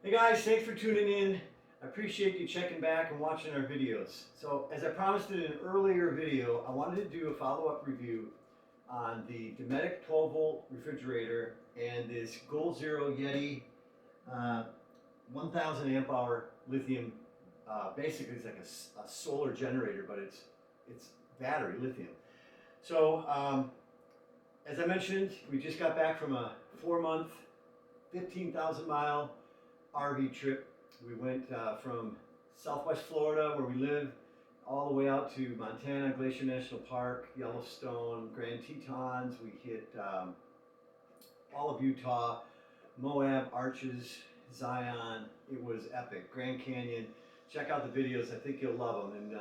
Hey guys, thanks for tuning in. I appreciate you checking back and watching our videos. So as I promised in an earlier video, I wanted to do a follow-up review on the Dometic 12 volt refrigerator and this Goal Zero Yeti 1000 amp hour lithium. Basically it's like a solar generator, but it's battery lithium. So as I mentioned, we just got back from a 4-month, 15,000 mile RV trip. We went from Southwest Florida, where we live, all the way out to Montana, Glacier National Park, Yellowstone, Grand Tetons. We hit all of Utah, Moab, Arches, Zion. It was epic. Grand Canyon. Check out the videos. I think you'll love them. And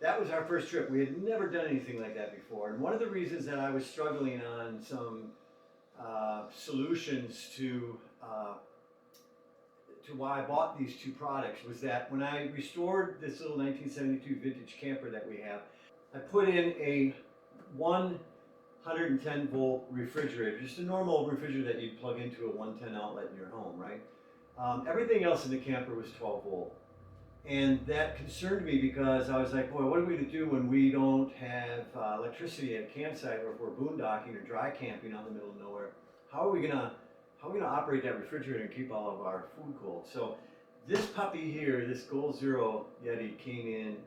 that was our first trip. We had never done anything like that before. And one of the reasons that I was struggling on some solutions to why I bought these two products was that when I restored this little 1972 vintage camper that we have, I put in a 110 volt refrigerator, just a normal refrigerator that you'd plug into a 110 outlet in your home, right? Everything else in the camper was 12 volt. And that concerned me because I was like, boy, what are we going to do when we don't have electricity at a campsite, or if we're boondocking or dry camping out in the middle of nowhere? How are we going to operate that refrigerator and keep all of our food cold? So this puppy here, this Goal Zero Yeti, came in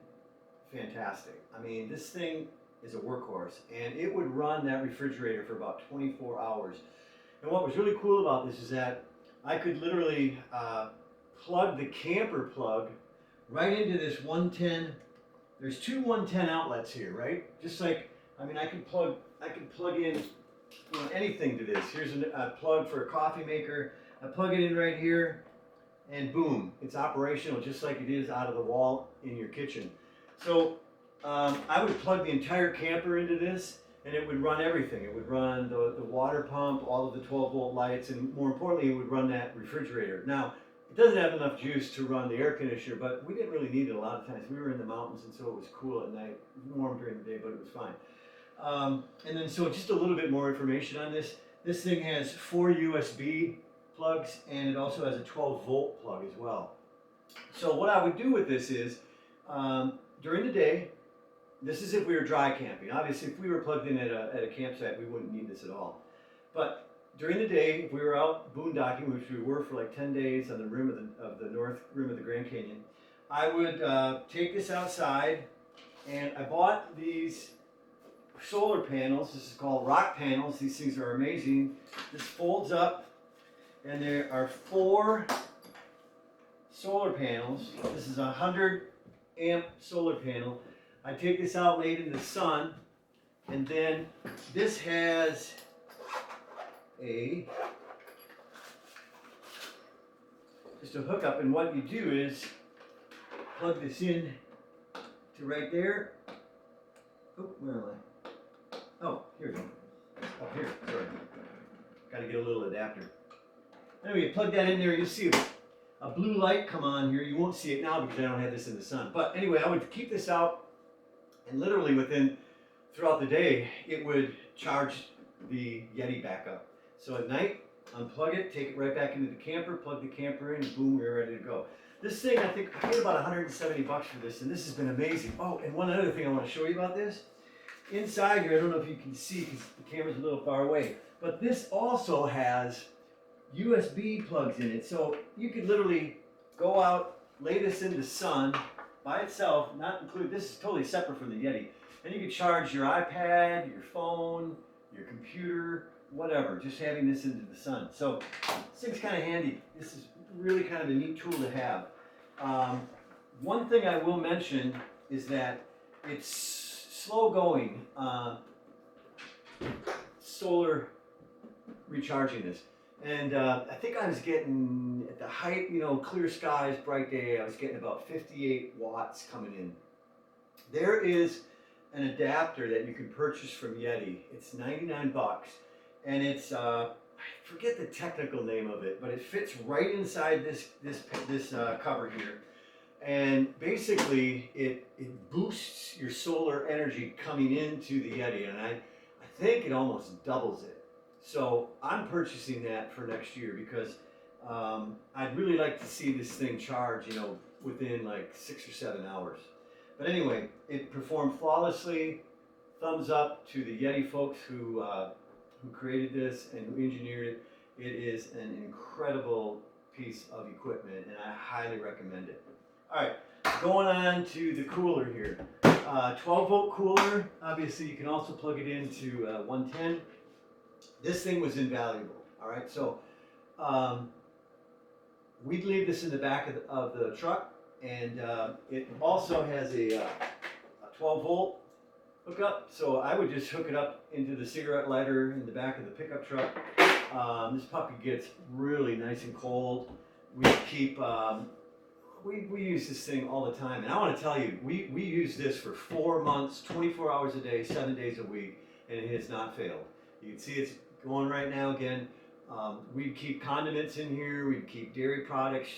fantastic. I mean, this thing is a workhorse, and it would run that refrigerator for about 24 hours. And what was really cool about this is that I could literally plug the camper plug right into this 110. There's two 110 outlets here, right? Just like, I mean, I could plug in anything to this. Here's a plug for a coffee maker. I plug it in right here, and boom, it's operational just like it is out of the wall in your kitchen. So I would plug the entire camper into this, and it would run everything. It would run the water pump, all of the 12 volt lights, and more importantly, it would run that refrigerator. Now, it doesn't have enough juice to run the air conditioner, but we didn't really need it a lot of times. We were in the mountains, and so it was cool at night, warm during the day, but it was fine. And then so just a little bit more information on this. This thing has 4 USB plugs, and it also has a 12 volt plug as well. So what I would do with this is, during the day, this is if we were dry camping. Obviously, if we were plugged in at a campsite, we wouldn't need this at all. But during the day, if we were out boondocking, which we were for like 10 days on the rim of the north rim of the Grand Canyon, I would take this outside, and I bought these solar panels. This is called rock panels. These things are amazing. This folds up, and there are 4 solar panels. This is a 100 amp solar panel. I take this out late in the sun, and then this has just a hookup, and what you do is plug this in to right there. Oh, where am I? Oh, here we go. Up here, sorry. Got to get a little adapter. Anyway, you plug that in there, you'll see a blue light come on here. You won't see it now because I don't have this in the sun. But anyway, I would keep this out, and literally throughout the day, it would charge the Yeti back up. So at night, unplug it, take it right back into the camper, plug the camper in, and boom, we're ready to go. This thing, I think, I paid about 170 bucks for this, and this has been amazing. Oh, and one other thing I want to show you about this. Inside here, I don't know if you can see because the camera's a little far away, but this also has USB plugs in it. So you could literally go out, lay this in the sun by itself, not include, this is totally separate from the Yeti. And you could charge your iPad, your phone, your computer, whatever, just having this into the sun. So this thing's kind of handy. This is really kind of a neat tool to have. One thing I will mention is that it's slow going solar recharging this. And I think I was getting, at the height, clear skies, bright day, I was getting about 58 watts coming in. There is an adapter that you can purchase from Yeti. It's 99 bucks. And it's, I forget the technical name of it, but it fits right inside this cover here. And basically, it boosts your solar energy coming into the Yeti. And I think it almost doubles it. So I'm purchasing that for next year because I'd really like to see this thing charge, you know, within like 6 or 7 hours. But anyway, it performed flawlessly. Thumbs up to the Yeti folks who created this and who engineered it. It is an incredible piece of equipment, and I highly recommend it. All right, going on to the cooler here. 12-volt cooler. Obviously, you can also plug it into 110. This thing was invaluable. All right, so we'd leave this in the back of the truck, and it also has a 12-volt hookup. So I would just hook it up into the cigarette lighter in the back of the pickup truck. This puppy gets really nice and cold. We keep we use this thing all the time, and I want to tell you, we use this for 4 months, 24 hours a day, 7 days a week, and it has not failed. You can see it's going right now again. We'd keep condiments in here. We'd keep dairy products,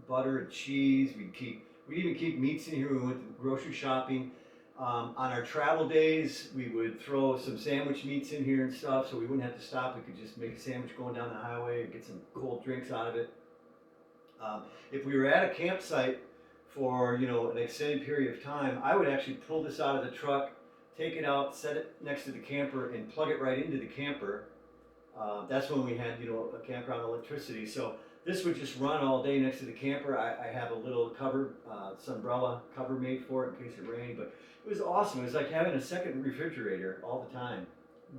butter and cheese. We'd even keep meats in here when we went grocery shopping. On our travel days, we would throw some sandwich meats in here and stuff, so we wouldn't have to stop. We could just make a sandwich going down the highway and get some cold drinks out of it. If we were at a campsite for, you know, an extended period of time, I would actually pull this out of the truck, take it out, set it next to the camper, and plug it right into the camper. That's when we had, you know, a campground electricity. So this would just run all day next to the camper. I have a little cover, umbrella cover made for it in case it rained, but it was awesome. It was like having a second refrigerator all the time.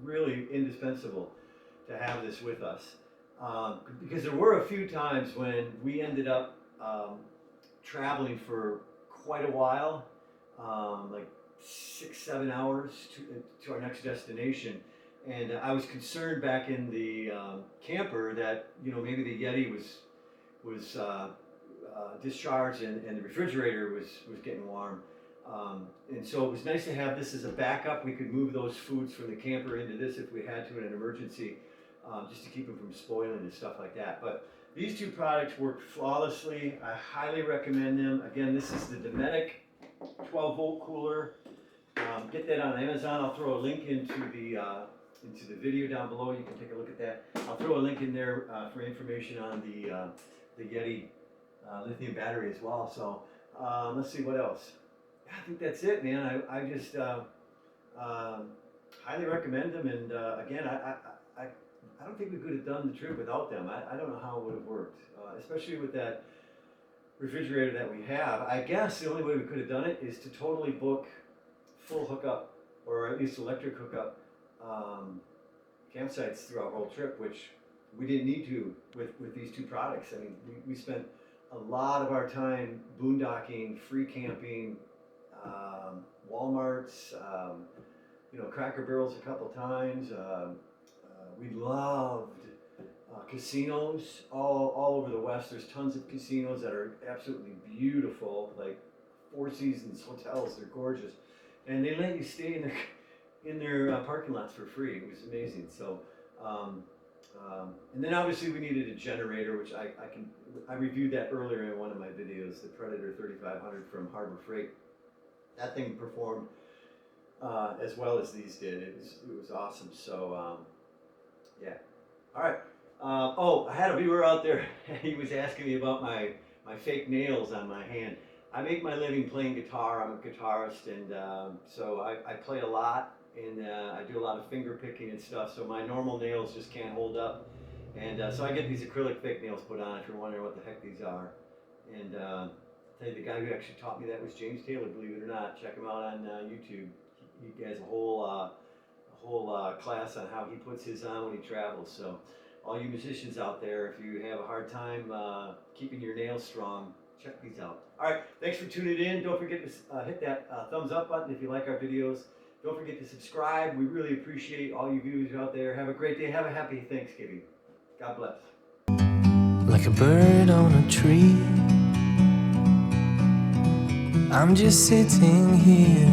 Really indispensable to have this with us. Because there were a few times when we ended up traveling for quite a while, like 6-7 hours to our next destination. And I was concerned back in the camper that, you know, maybe the Yeti was discharged and the refrigerator was getting warm. And so it was nice to have this as a backup. We could move those foods from the camper into this if we had to in an emergency, just to keep them from spoiling and stuff like that. But these two products worked flawlessly. I highly recommend them. Again, this is the Dometic 12-volt cooler. Get that on Amazon. I'll throw a link into the video down below. You can take a look at that. I'll throw a link in there for information on the Yeti lithium battery as well. So let's see what else. I think that's it, man. I just highly recommend them. And again, I don't think we could have done the trip without them. I don't know how it would have worked, especially with that refrigerator that we have. I guess the only way we could have done it is to totally book full hookup, or at least electric hookup, campsites through our whole trip, which we didn't need to with these two products. I mean, we spent a lot of our time boondocking, free camping, Walmarts, you know, Cracker Barrels a couple times. We loved casinos all over the West. There's tons of casinos that are absolutely beautiful, like Four Seasons hotels. They're gorgeous, and they let you stay in their parking lots for free. It was amazing. So, and then obviously we needed a generator, which I reviewed that earlier in one of my videos, the Predator 3500 from Harbor Freight. That thing performed as well as these did. It was awesome. So yeah. All right. Oh, I had a viewer out there. He was asking me about my fake nails on my hand. I make my living playing guitar. I'm a guitarist, and so I play a lot, and I do a lot of finger picking and stuff. So my normal nails just can't hold up, and so I get these acrylic fake nails put on. If you're wondering what the heck these are, and I'll tell you, the guy who actually taught me that was James Taylor. Believe it or not, check him out on YouTube. He has a whole class on how he puts his on when he travels. So all you musicians out there, if you have a hard time keeping your nails strong, check these out. All right, thanks for tuning in. Don't forget to hit that thumbs up button if you like our videos. Don't forget to subscribe. We really appreciate all you viewers out there. Have a great day. Have a happy Thanksgiving. God bless. Like a bird on a tree, I'm just sitting here